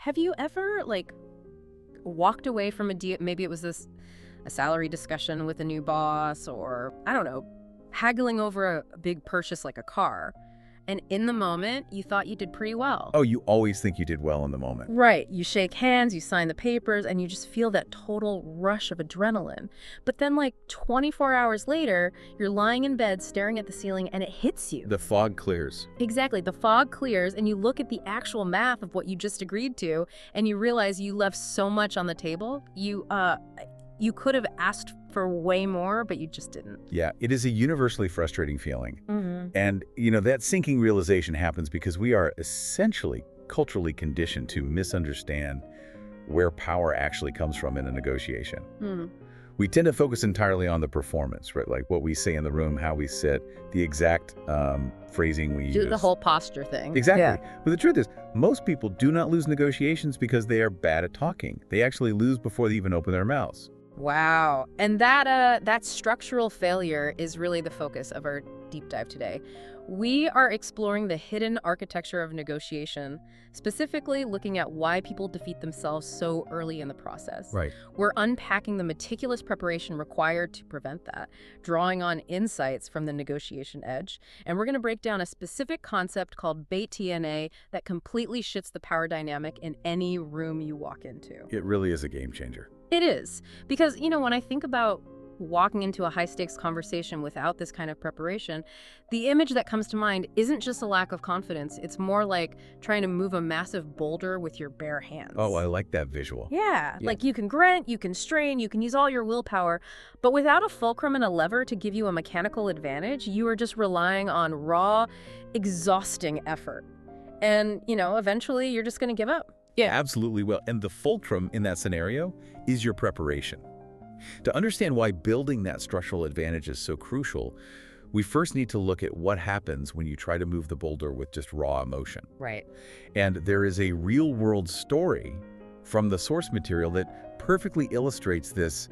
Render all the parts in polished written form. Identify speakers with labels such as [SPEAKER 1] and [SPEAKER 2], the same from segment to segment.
[SPEAKER 1] Have you ever, like, walked away from a deal? Maybe it was a salary discussion with a new boss, or, I don't know, haggling over a big purchase like a car. And in the moment, you thought you did pretty well.
[SPEAKER 2] Oh, you always think you did well in the moment.
[SPEAKER 1] Right. You shake hands, you sign the papers, and you just feel that total rush of adrenaline. But then, like, 24 hours later, you're lying in bed staring at the ceiling, and it hits you.
[SPEAKER 2] The fog clears.
[SPEAKER 1] Exactly. The fog clears, and you look at the actual math of what you just agreed to, and you realize you left so much on the table. You could have asked for way more, but you just didn't.
[SPEAKER 2] Yeah, it is a universally frustrating feeling.
[SPEAKER 1] Mm-hmm.
[SPEAKER 2] And, that sinking realization happens because we are essentially culturally conditioned to misunderstand where power actually comes from in a negotiation.
[SPEAKER 1] Mm.
[SPEAKER 2] We tend to focus entirely on the performance, right? Like what we say in the room, how we sit, the exact phrasing we use.
[SPEAKER 1] Do the whole posture thing.
[SPEAKER 2] Exactly.
[SPEAKER 1] Yeah.
[SPEAKER 2] But the truth is, most people do not lose negotiations because they are bad at talking. They actually lose before they even open their mouths.
[SPEAKER 1] Wow. And that structural failure is really the focus of our deep dive today. We are exploring the hidden architecture of negotiation, specifically looking at why people defeat themselves so early in the process.
[SPEAKER 2] Right.
[SPEAKER 1] We're unpacking the meticulous preparation required to prevent that, drawing on insights from the negotiation edge, and we're going to break down a specific concept called BATNA that completely shifts the power dynamic in any room you walk into.
[SPEAKER 2] It really is a game changer.
[SPEAKER 1] It is. Because, when I think about walking into a high-stakes conversation without this kind of preparation, the image that comes to mind isn't just a lack of confidence. It's more like trying to move a massive boulder with your bare hands.
[SPEAKER 2] Oh, I like that visual.
[SPEAKER 1] Yeah, like you can grunt, you can strain, you can use all your willpower, but without a fulcrum and a lever to give you a mechanical advantage, you are just relying on raw, exhausting effort. And, eventually you're just going to give up.
[SPEAKER 2] Yeah, absolutely. Well, and the fulcrum in that scenario is your preparation. To understand why building that structural advantage is so crucial, we first need to look at what happens when you try to move the boulder with just raw emotion.
[SPEAKER 1] Right.
[SPEAKER 2] And there is a real-world story from the source material that perfectly illustrates this,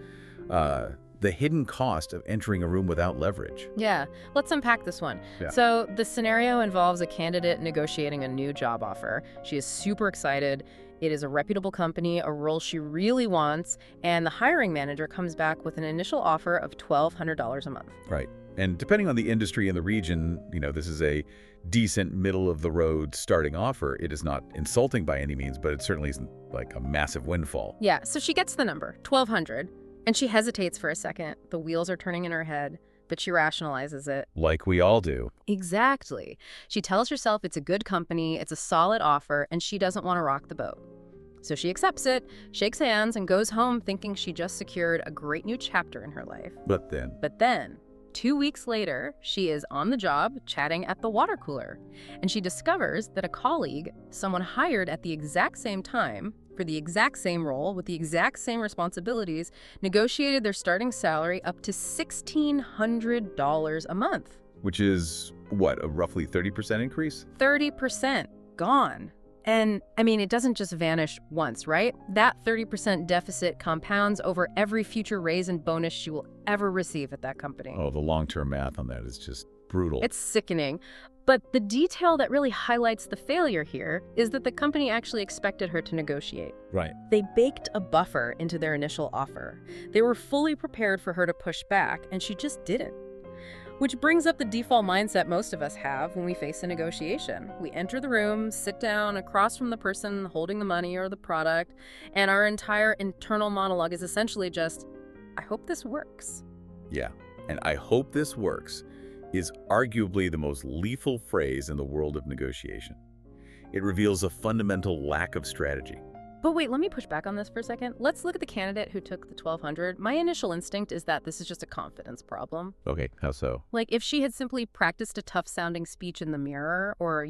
[SPEAKER 2] the hidden cost of entering a room without leverage.
[SPEAKER 1] Yeah, let's unpack this one.
[SPEAKER 2] Yeah.
[SPEAKER 1] So the scenario involves a candidate negotiating a new job offer. She is super excited. It is a reputable company, a role she really wants, and the hiring manager comes back with an initial offer of $1,200 a month.
[SPEAKER 2] Right. And depending on the industry and the region, this is a decent middle-of-the-road starting offer. It is not insulting by any means, but it certainly isn't like a massive windfall.
[SPEAKER 1] Yeah, so she gets the number, $1,200, and she hesitates for a second. The wheels are turning in her head, but she rationalizes it.
[SPEAKER 2] Like we all do.
[SPEAKER 1] Exactly. She tells herself it's a good company, it's a solid offer, and she doesn't want to rock the boat. So she accepts it, shakes hands, and goes home thinking she just secured a great new chapter in her life.
[SPEAKER 2] But then,
[SPEAKER 1] 2 weeks later, she is on the job chatting at the water cooler, and she discovers that a colleague, someone hired at the exact same time, for the exact same role, with the exact same responsibilities, negotiated their starting salary up to $1,600 a month.
[SPEAKER 2] Which is, what, a roughly 30% increase?
[SPEAKER 1] 30% gone. And, it doesn't just vanish once, right? That 30% deficit compounds over every future raise and bonus she will ever receive at that company.
[SPEAKER 2] Oh, the long-term math on that is just brutal.
[SPEAKER 1] It's sickening. But the detail that really highlights the failure here is that the company actually expected her to negotiate.
[SPEAKER 2] Right.
[SPEAKER 1] They baked a buffer into their initial offer. They were fully prepared for her to push back, and she just didn't. Which brings up the default mindset most of us have when we face a negotiation. We enter the room, sit down across from the person holding the money or the product, and our entire internal monologue is essentially just, I hope this works.
[SPEAKER 2] Yeah, and I hope this works is arguably the most lethal phrase in the world of negotiation. It reveals a fundamental lack of strategy.
[SPEAKER 1] But wait, let me push back on this for a second. Let's look at the candidate who took the $1,200. My initial instinct is that this is just a confidence problem.
[SPEAKER 2] Okay, how so?
[SPEAKER 1] Like if she had simply practiced a tough-sounding speech in the mirror or,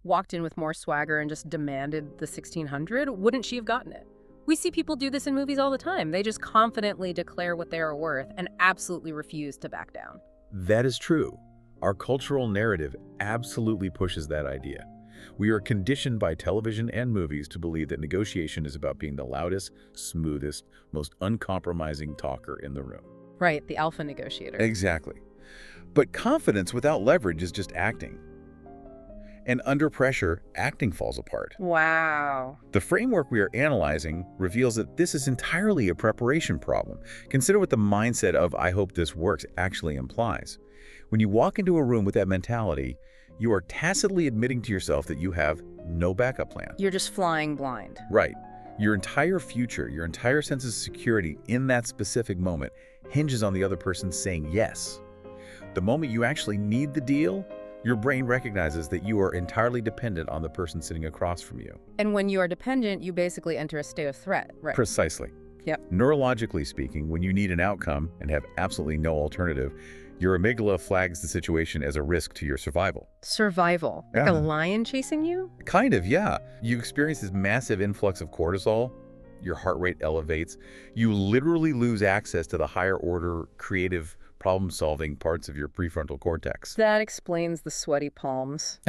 [SPEAKER 1] walked in with more swagger and just demanded the $1,600, wouldn't she have gotten it? We see people do this in movies all the time. They just confidently declare what they are worth and absolutely refuse to back down.
[SPEAKER 2] That is true. Our cultural narrative absolutely pushes that idea. We are conditioned by television and movies to believe that negotiation is about being the loudest, smoothest, most uncompromising talker in the room.
[SPEAKER 1] Right, the alpha negotiator.
[SPEAKER 2] Exactly. But confidence without leverage is just acting. And under pressure, acting falls apart.
[SPEAKER 1] Wow.
[SPEAKER 2] The framework we are analyzing reveals that this is entirely a preparation problem. Consider what the mindset of "I hope this works" actually implies. When you walk into a room with that mentality, you are tacitly admitting to yourself that you have no backup plan.
[SPEAKER 1] You're just flying blind.
[SPEAKER 2] Right. Your entire future, your entire sense of security in that specific moment hinges on the other person saying yes. The moment you actually need the deal, your brain recognizes that you are entirely dependent on the person sitting across from you.
[SPEAKER 1] And when you are dependent, you basically enter a state of threat, right?
[SPEAKER 2] Precisely.
[SPEAKER 1] Yep.
[SPEAKER 2] Neurologically speaking, when you need an outcome and have absolutely no alternative, your amygdala flags the situation as a risk to your survival.
[SPEAKER 1] Survival. Like a lion chasing you?
[SPEAKER 2] Kind of, yeah. You experience this massive influx of cortisol, your heart rate elevates, you literally lose access to the higher order creative problem-solving parts of your prefrontal cortex.
[SPEAKER 1] That explains the sweaty palms.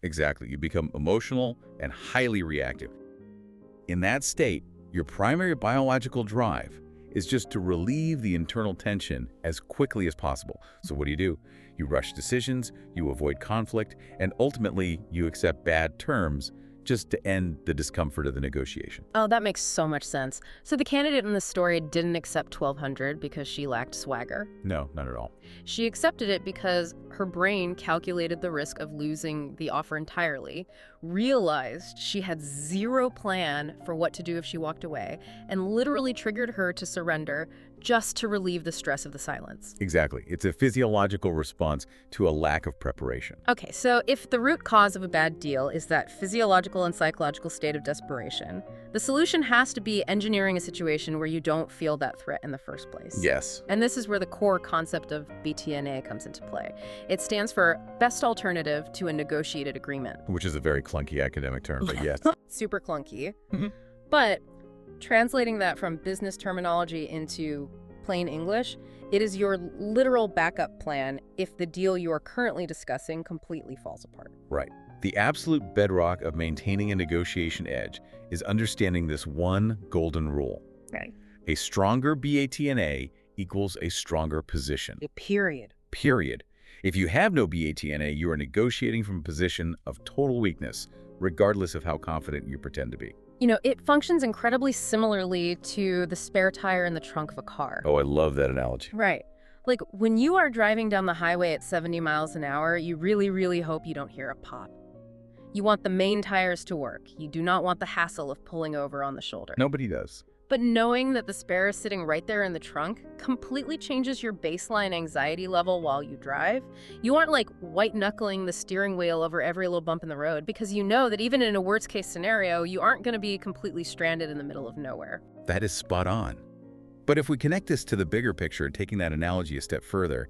[SPEAKER 2] Exactly. You become emotional and highly reactive. In that state, your primary biological drive is just to relieve the internal tension as quickly as possible. So what do? You rush decisions, you avoid conflict, and ultimately you accept bad terms just to end the discomfort of the negotiation.
[SPEAKER 1] Oh, that makes so much sense. So the candidate in the story didn't accept 1,200 because she lacked swagger.
[SPEAKER 2] No, not at all.
[SPEAKER 1] She accepted it because her brain calculated the risk of losing the offer entirely, realized she had zero plan for what to do if she walked away, and literally triggered her to surrender just to relieve the stress of the silence.
[SPEAKER 2] Exactly. It's a physiological response to a lack of preparation.
[SPEAKER 1] Okay, so if the root cause of a bad deal is that physiological and psychological state of desperation, the solution has to be engineering a situation where you don't feel that threat in the first place.
[SPEAKER 2] Yes.
[SPEAKER 1] And this is where the core concept of BTNA comes into play. It stands for Best Alternative to a Negotiated Agreement.
[SPEAKER 2] Which is a very clunky academic term, but yes.
[SPEAKER 1] Super clunky.
[SPEAKER 2] Mhm.
[SPEAKER 1] But translating that from business terminology into plain English, it is your literal backup plan if the deal you are currently discussing completely falls apart.
[SPEAKER 2] Right. The absolute bedrock of maintaining a negotiation edge is understanding this one golden rule.
[SPEAKER 1] Right.
[SPEAKER 2] A stronger BATNA equals a stronger position.
[SPEAKER 1] Period.
[SPEAKER 2] Period. If you have no BATNA, you are negotiating from a position of total weakness, regardless of how confident you pretend to be.
[SPEAKER 1] You know, it functions incredibly similarly to the spare tire in the trunk of a car.
[SPEAKER 2] Oh, I love that analogy.
[SPEAKER 1] Right. Like, when you are driving down the highway at 70 miles an hour, you really, really hope you don't hear a pop. You want the main tires to work. You do not want the hassle of pulling over on the shoulder.
[SPEAKER 2] Nobody does.
[SPEAKER 1] But knowing that the spare is sitting right there in the trunk completely changes your baseline anxiety level while you drive. You aren't like white-knuckling the steering wheel over every little bump in the road because you know that even in a worst-case scenario, you aren't going to be completely stranded in the middle of nowhere.
[SPEAKER 2] That is spot on. But if we connect this to the bigger picture, taking that analogy a step further,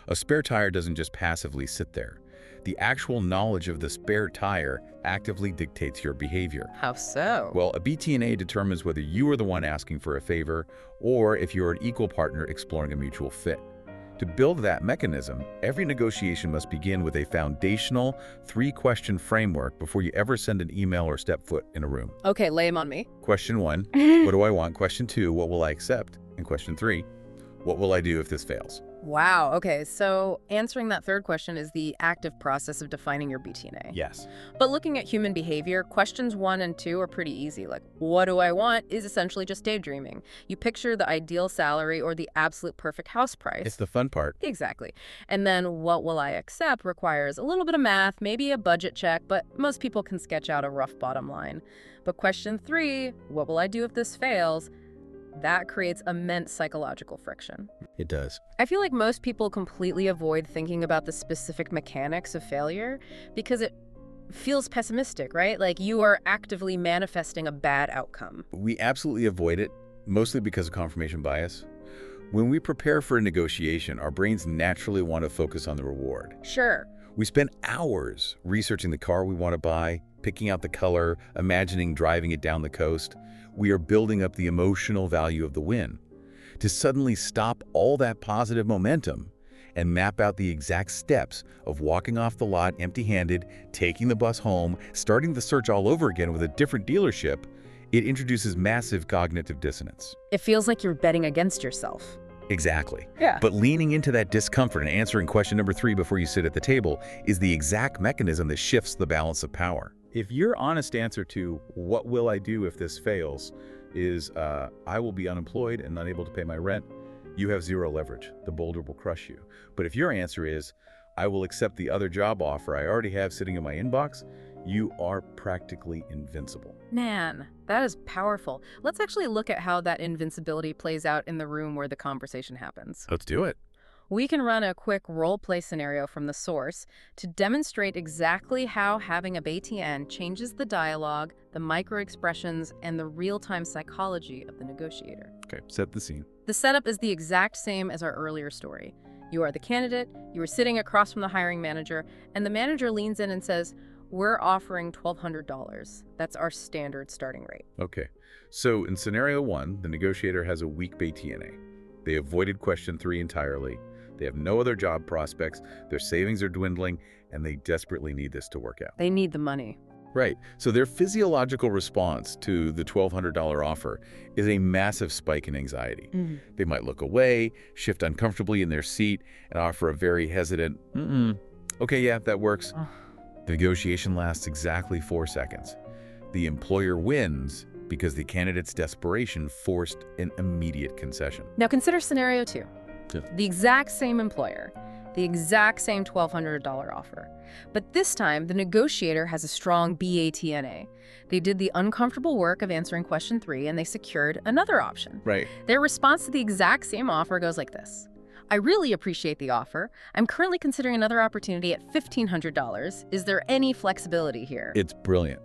[SPEAKER 2] a spare tire doesn't just passively sit there. The actual knowledge of the spare tire actively dictates your behavior.
[SPEAKER 1] How so?
[SPEAKER 2] Well, a BTNA determines whether you are the one asking for a favor or if you're an equal partner exploring a mutual fit. To build that mechanism, every negotiation must begin with a foundational 3-question framework before you ever send an email or step foot in a room.
[SPEAKER 1] Okay, lay 'em on me.
[SPEAKER 2] Question 1, what do I want? Question 2, what will I accept? And question 3, what will I do if this fails?
[SPEAKER 1] Wow, okay, so answering that third question is the active process of defining your BTNA.
[SPEAKER 2] Yes.
[SPEAKER 1] But looking at human behavior, questions 1 and 2 are pretty easy. Like, what do I want is essentially just daydreaming. You picture the ideal salary or the absolute perfect house price.
[SPEAKER 2] It's the fun part.
[SPEAKER 1] Exactly. And then what will I accept requires a little bit of math, maybe a budget check, but most people can sketch out a rough bottom line. But question 3, what will I do if this fails? That creates immense psychological friction.
[SPEAKER 2] It does.
[SPEAKER 1] I feel like most people completely avoid thinking about the specific mechanics of failure because it feels pessimistic, right? Like you are actively manifesting a bad outcome.
[SPEAKER 2] We absolutely avoid it, mostly because of confirmation bias. When we prepare for a negotiation, our brains naturally want to focus on the reward.
[SPEAKER 1] Sure.
[SPEAKER 2] We spend hours researching the car we want to buy, picking out the color, imagining driving it down the coast. We are building up the emotional value of the win. To suddenly stop all that positive momentum and map out the exact steps of walking off the lot empty-handed, taking the bus home, starting the search all over again with a different dealership, it introduces massive cognitive dissonance.
[SPEAKER 1] It feels like you're betting against yourself.
[SPEAKER 2] Exactly.
[SPEAKER 1] Yeah.
[SPEAKER 2] But leaning into that discomfort and answering question number 3 before you sit at the table is the exact mechanism that shifts the balance of power. If your honest answer to "what will I do if this fails" is "I will be unemployed and unable to pay my rent," you have zero leverage. The boulder will crush you. But if your answer is "I will accept the other job offer I already have sitting in my inbox," you are practically invincible.
[SPEAKER 1] Man, that is powerful. Let's actually look at how that invincibility plays out in the room where the conversation happens.
[SPEAKER 2] Let's do it.
[SPEAKER 1] We can run a quick role-play scenario from the source to demonstrate exactly how having a BATN changes the dialogue, the micro-expressions, and the real-time psychology of the negotiator.
[SPEAKER 2] Okay, set the scene.
[SPEAKER 1] The setup is the exact same as our earlier story. You are the candidate, you are sitting across from the hiring manager, and the manager leans in and says, "We're offering $1,200. That's our standard starting rate."
[SPEAKER 2] Okay, so in scenario 1, the negotiator has a weak BATNA. They avoided question 3 entirely. They have no other job prospects, their savings are dwindling, and they desperately need this to work out.
[SPEAKER 1] They need the money.
[SPEAKER 2] Right, so their physiological response to the $1,200 offer is a massive spike in anxiety. They might look away, shift uncomfortably in their seat, and offer a very hesitant, "Okay, yeah, that works." The negotiation lasts exactly 4 seconds. The employer wins because the candidate's desperation forced an immediate concession.
[SPEAKER 1] Now consider scenario 2.
[SPEAKER 2] Yeah.
[SPEAKER 1] The exact same employer, the exact same $1,200 offer. But this time, the negotiator has a strong BATNA. They did the uncomfortable work of answering question 3, and they secured another option.
[SPEAKER 2] Right.
[SPEAKER 1] Their response to the exact same offer goes like this. "I really appreciate the offer. I'm currently considering another opportunity at $1,500. Is there any flexibility here?"
[SPEAKER 2] It's brilliant.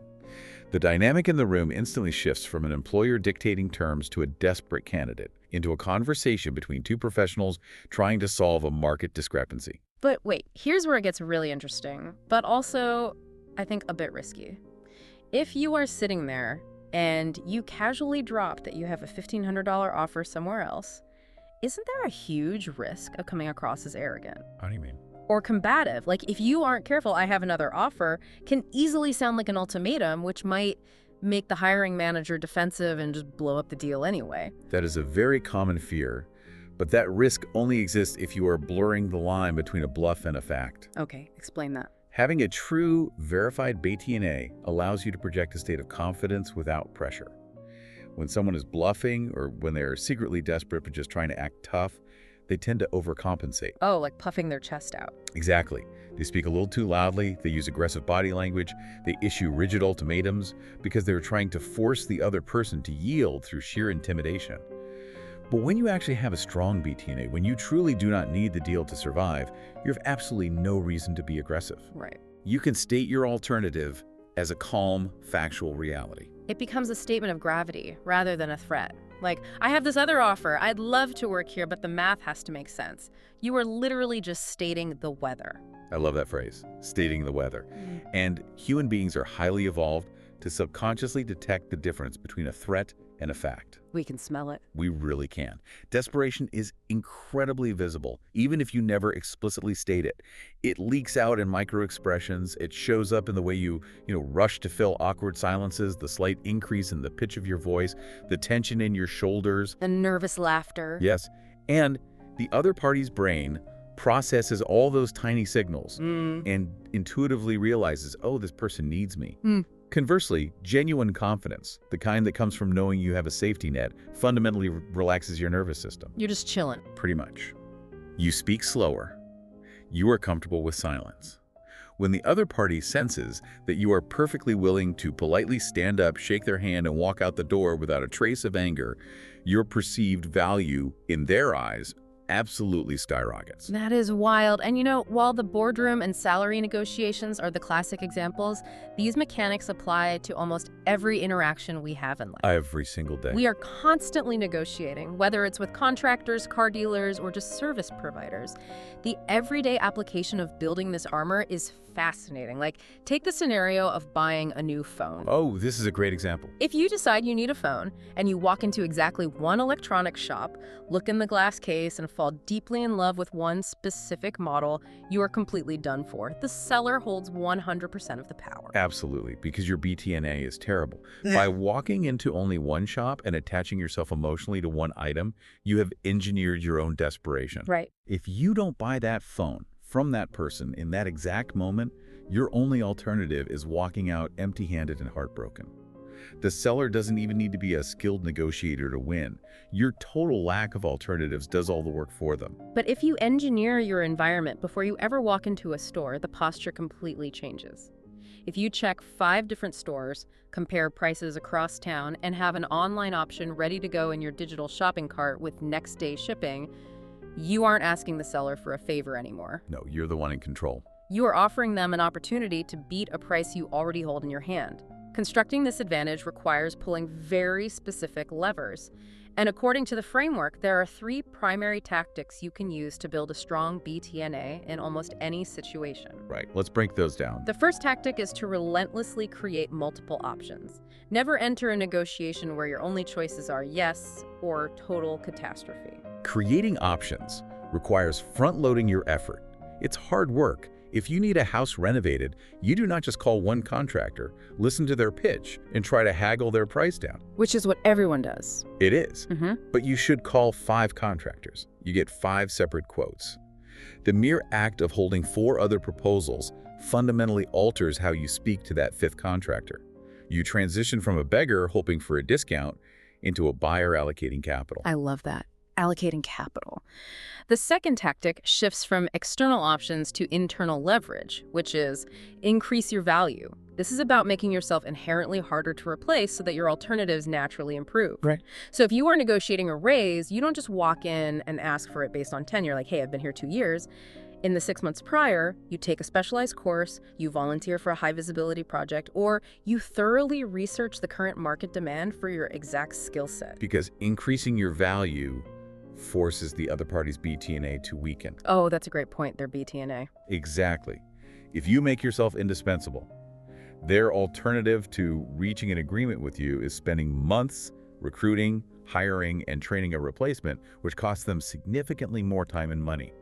[SPEAKER 2] The dynamic in the room instantly shifts from an employer dictating terms to a desperate candidate into a conversation between two professionals trying to solve a market discrepancy.
[SPEAKER 1] But wait, here's where it gets really interesting, but also, I think, a bit risky. If you are sitting there and you casually drop that you have a $1,500 offer somewhere else, isn't there a huge risk of coming across as arrogant?
[SPEAKER 2] How do you mean?
[SPEAKER 1] Or combative? Like, if you aren't careful, "I have another offer" can easily sound like an ultimatum, which might make the hiring manager defensive and just blow up the deal anyway.
[SPEAKER 2] That is a very common fear, but that risk only exists if you are blurring the line between a bluff and a fact.
[SPEAKER 1] Okay, explain that.
[SPEAKER 2] Having a true, verified BATNA allows you to project a state of confidence without pressure. When someone is bluffing or when they're secretly desperate but just trying to act tough, they tend to overcompensate.
[SPEAKER 1] Oh, like puffing their chest out.
[SPEAKER 2] Exactly. They speak a little too loudly, they use aggressive body language, they issue rigid ultimatums because they're trying to force the other person to yield through sheer intimidation. But when you actually have a strong BATNA, when you truly do not need the deal to survive, you have absolutely no reason to be aggressive.
[SPEAKER 1] Right.
[SPEAKER 2] You can state your alternative as a calm, factual reality.
[SPEAKER 1] It becomes a statement of gravity rather than a threat. Like, "I have this other offer. I'd love to work here, but the math has to make sense." You are literally just stating the weather.
[SPEAKER 2] I love that phrase, stating the weather. And human beings are highly evolved to subconsciously detect the difference between a threat and a fact.
[SPEAKER 1] We can smell it.
[SPEAKER 2] We really can. Desperation is incredibly visible, even if you never explicitly state it. It leaks out in micro-expressions. It shows up in the way you rush to fill awkward silences, the slight increase in the pitch of your voice, the tension in your shoulders.
[SPEAKER 1] The nervous laughter.
[SPEAKER 2] Yes, and the other party's brain processes all those tiny signals and intuitively realizes, oh, this person needs me. Conversely, genuine confidence, the kind that comes from knowing you have a safety net, fundamentally relaxes your nervous system.
[SPEAKER 1] You're just chilling.
[SPEAKER 2] Pretty much. You speak slower. You are comfortable with silence. When the other party senses that you are perfectly willing to politely stand up, shake their hand, and walk out the door without a trace of anger, your perceived value in their eyes absolutely skyrockets.
[SPEAKER 1] That is wild. And while the boardroom and salary negotiations are the classic examples, these mechanics apply to almost every interaction we have in life.
[SPEAKER 2] Every single day.
[SPEAKER 1] We are constantly negotiating, whether it's with contractors, car dealers, or just service providers. The everyday application of building this armor is fascinating. Like, take the scenario of buying a new phone.
[SPEAKER 2] Oh, this is a great example.
[SPEAKER 1] If you decide you need a phone and you walk into exactly one electronics shop, look in the glass case and fall deeply in love with one specific model, you are completely done for. The seller holds 100% of the power.
[SPEAKER 2] Absolutely, because your BTNA is terrible. By walking into only one shop and attaching yourself emotionally to one item, you have engineered your own desperation.
[SPEAKER 1] Right.
[SPEAKER 2] If you don't buy that phone from that person in that exact moment, your only alternative is walking out empty-handed and heartbroken. The seller doesn't even need to be a skilled negotiator to win. Your total lack of alternatives does all the work for them.
[SPEAKER 1] But if you engineer your environment before you ever walk into a store, the posture completely changes. If you check 5 different stores, compare prices across town, and have an online option ready to go in your digital shopping cart with next-day shipping, you aren't asking the seller for a favor anymore.
[SPEAKER 2] No, you're the one in control.
[SPEAKER 1] You are offering them an opportunity to beat a price you already hold in your hand. Constructing this advantage requires pulling very specific levers. And according to the framework, there are 3 primary tactics you can use to build a strong BTNA in almost any situation.
[SPEAKER 2] Right, let's break those down.
[SPEAKER 1] The first tactic is to relentlessly create multiple options. Never enter a negotiation where your only choices are yes or total catastrophe.
[SPEAKER 2] Creating options requires front-loading your effort. It's hard work. If you need a house renovated, you do not just call one contractor, listen to their pitch, and try to haggle their price down.
[SPEAKER 1] Which is what everyone does.
[SPEAKER 2] It is. But you should call 5 contractors. You get 5 separate quotes. The mere act of holding 4 other proposals fundamentally alters how you speak to that 5th contractor. You transition from a beggar hoping for a discount into a buyer allocating capital.
[SPEAKER 1] I love that. Allocating capital. The second tactic shifts from external options to internal leverage, which is increase your value. This is about making yourself inherently harder to replace so that your alternatives naturally improve.
[SPEAKER 2] Right.
[SPEAKER 1] So if you are negotiating a raise, you don't just walk in and ask for it based on tenure, like, hey, I've been here 2 years. In the 6 months prior, you take a specialized course, you volunteer for a high-visibility project, or you thoroughly research the current market demand for your exact skill set.
[SPEAKER 2] Because increasing your value forces the other party's BTNA to weaken.
[SPEAKER 1] Oh, that's a great point, their BTNA.
[SPEAKER 2] Exactly. If you make yourself indispensable, their alternative to reaching an agreement with you is spending months recruiting, hiring, and training a replacement, which costs them significantly more time and money.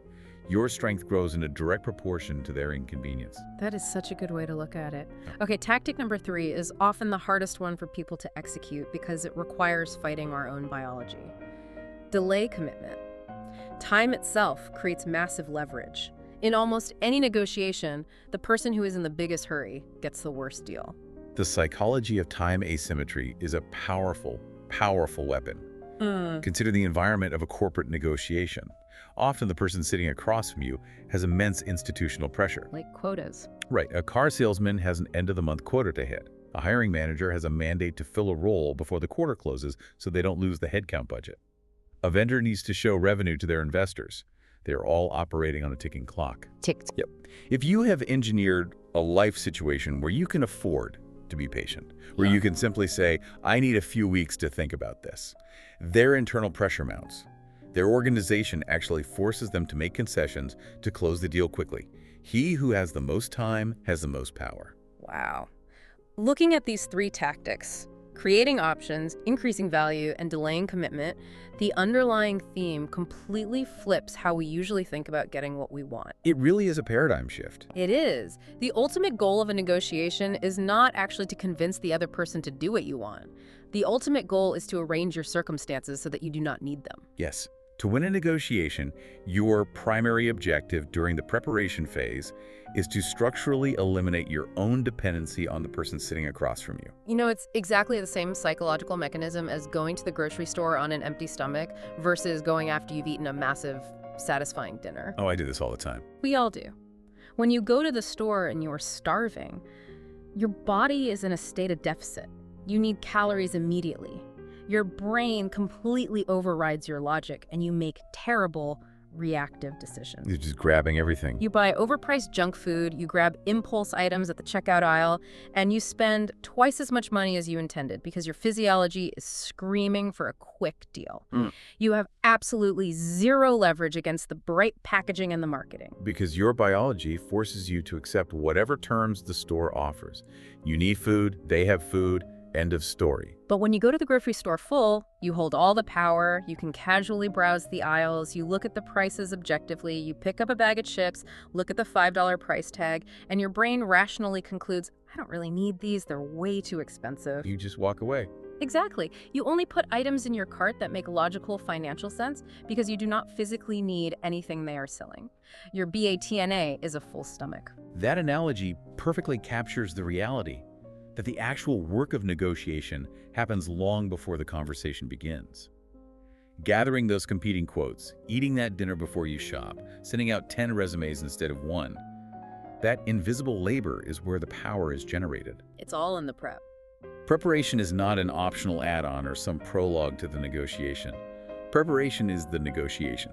[SPEAKER 2] Your strength grows in a direct proportion to their inconvenience.
[SPEAKER 1] That is such a good way to look at it. Okay, tactic number 3 is often the hardest one for people to execute because it requires fighting our own biology. Delay commitment. Time itself creates massive leverage. In almost any negotiation, the person who is in the biggest hurry gets the worst deal.
[SPEAKER 2] The psychology of time asymmetry is a powerful, powerful weapon. Consider the environment of a corporate negotiation. Often the person sitting across from you has immense institutional pressure.
[SPEAKER 1] Like quotas.
[SPEAKER 2] Right, a car salesman has an end-of-the-month quota to hit. A hiring manager has a mandate to fill a role before the quarter closes so they don't lose the headcount budget. A vendor needs to show revenue to their investors. They are all operating on a ticking clock.
[SPEAKER 1] Ticked.
[SPEAKER 2] Yep. If you have engineered a life situation where you can afford to be patient, where you can simply say, I need a few weeks to think about this, their internal pressure mounts. Their organization actually forces them to make concessions to close the deal quickly. He who has the most time has the most power.
[SPEAKER 1] Wow. Looking at these 3 tactics, creating options, increasing value, and delaying commitment, the underlying theme completely flips how we usually think about getting what we want.
[SPEAKER 2] It really is a paradigm shift.
[SPEAKER 1] It is. The ultimate goal of a negotiation is not actually to convince the other person to do what you want. The ultimate goal is to arrange your circumstances so that you do not need them.
[SPEAKER 2] Yes. To win a negotiation, your primary objective during the preparation phase is to structurally eliminate your own dependency on the person sitting across from you.
[SPEAKER 1] You know, it's exactly the same psychological mechanism as going to the grocery store on an empty stomach versus going after you've eaten a massive, satisfying dinner.
[SPEAKER 2] Oh, I do this all the time.
[SPEAKER 1] We all do. When you go to the store and you're starving, your body is in a state of deficit. You need calories immediately. Your brain completely overrides your logic and you make terrible, reactive decisions.
[SPEAKER 2] You're just grabbing everything.
[SPEAKER 1] You buy overpriced junk food, you grab impulse items at the checkout aisle, and you spend twice as much money as you intended because your physiology is screaming for a quick deal. You have absolutely zero leverage against the bright packaging and the marketing.
[SPEAKER 2] Because your biology forces you to accept whatever terms the store offers. You need food, they have food, End of story.
[SPEAKER 1] But when you go to the grocery store full, you hold all the power, you can casually browse the aisles, you look at the prices objectively, you pick up a bag of chips, look at the $5 price tag, and your brain rationally concludes, I don't really need these, they're way too expensive.
[SPEAKER 2] You just walk away.
[SPEAKER 1] Exactly. You only put items in your cart that make logical financial sense because you do not physically need anything they are selling. Your BATNA is a full stomach.
[SPEAKER 2] That analogy perfectly captures the reality that the actual work of negotiation happens long before the conversation begins. Gathering those competing quotes, eating that dinner before you shop, sending out 10 resumes instead of one, that invisible labor is where the power is generated.
[SPEAKER 1] It's all in the prep.
[SPEAKER 2] Preparation is not an optional add-on or some prologue to the negotiation. Preparation is the negotiation.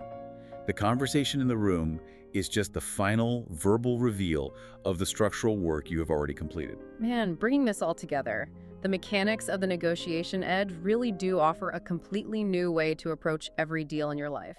[SPEAKER 2] The conversation in the room is just the final verbal reveal of the structural work you have already completed.
[SPEAKER 1] Man, bringing this all together, the mechanics of the negotiation edge really do offer a completely new way to approach every deal in your life.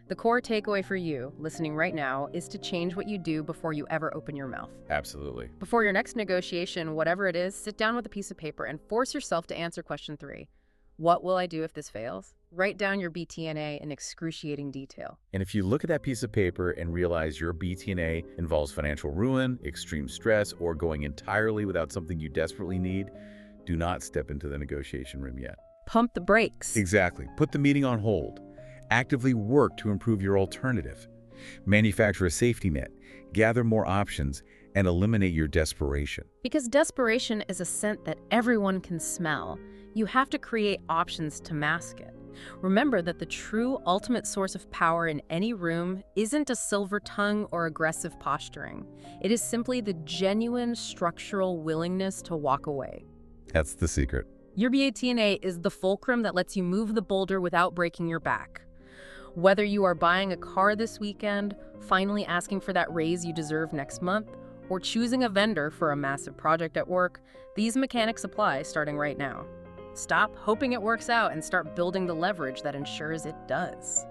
[SPEAKER 1] The core takeaway for you, listening right now, is to change what you do before you ever open your mouth.
[SPEAKER 2] Absolutely.
[SPEAKER 1] Before your next negotiation, whatever it is, sit down with a piece of paper and force yourself to answer question 3. What will I do if this fails? Write down your BTNA in excruciating detail.
[SPEAKER 2] And if you look at that piece of paper and realize your BTNA involves financial ruin, extreme stress, or going entirely without something you desperately need, do not step into the negotiation room yet.
[SPEAKER 1] Pump the brakes.
[SPEAKER 2] Exactly. Put the meeting on hold. Actively work to improve your alternative. Manufacture a safety net. Gather more options and eliminate your desperation.
[SPEAKER 1] Because desperation is a scent that everyone can smell. You have to create options to mask it. Remember that the true ultimate source of power in any room isn't a silver tongue or aggressive posturing. It is simply the genuine structural willingness to walk away.
[SPEAKER 2] That's the secret.
[SPEAKER 1] Your BATNA is the fulcrum that lets you move the boulder without breaking your back. Whether you are buying a car this weekend, finally asking for that raise you deserve next month, or choosing a vendor for a massive project at work, these mechanics apply starting right now. Stop hoping it works out and start building the leverage that ensures it does.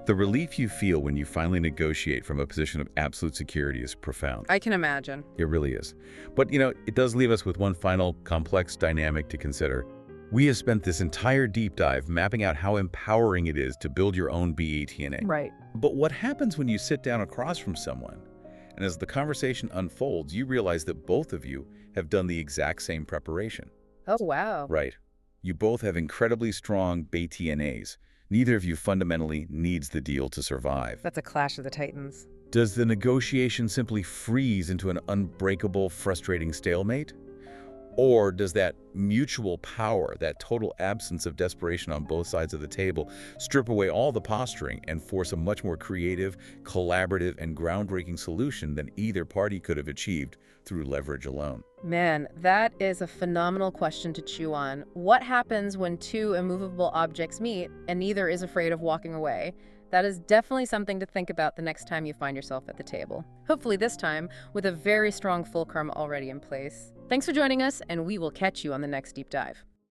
[SPEAKER 2] The relief you feel when you finally negotiate from a position of absolute security is profound.
[SPEAKER 1] I can imagine.
[SPEAKER 2] It really is. But, it does leave us with one final complex dynamic to consider. We have spent this entire deep dive mapping out how empowering it is to build your own BATNA.
[SPEAKER 1] Right.
[SPEAKER 2] But what happens when you sit down across from someone, and as the conversation unfolds, you realize that both of you have done the exact same preparation?
[SPEAKER 1] Oh, wow.
[SPEAKER 2] Right. You both have incredibly strong BATNAs. Neither of you fundamentally needs the deal to survive.
[SPEAKER 1] That's a clash of the titans.
[SPEAKER 2] Does the negotiation simply freeze into an unbreakable, frustrating stalemate? Or does that mutual power, that total absence of desperation on both sides of the table, strip away all the posturing and force a much more creative, collaborative, and groundbreaking solution than either party could have achieved through leverage alone?
[SPEAKER 1] Man, that is a phenomenal question to chew on. What happens when two immovable objects meet and neither is afraid of walking away? That is definitely something to think about the next time you find yourself at the table. Hopefully this time with a very strong fulcrum already in place. Thanks for joining us, and we will catch you on the next deep dive.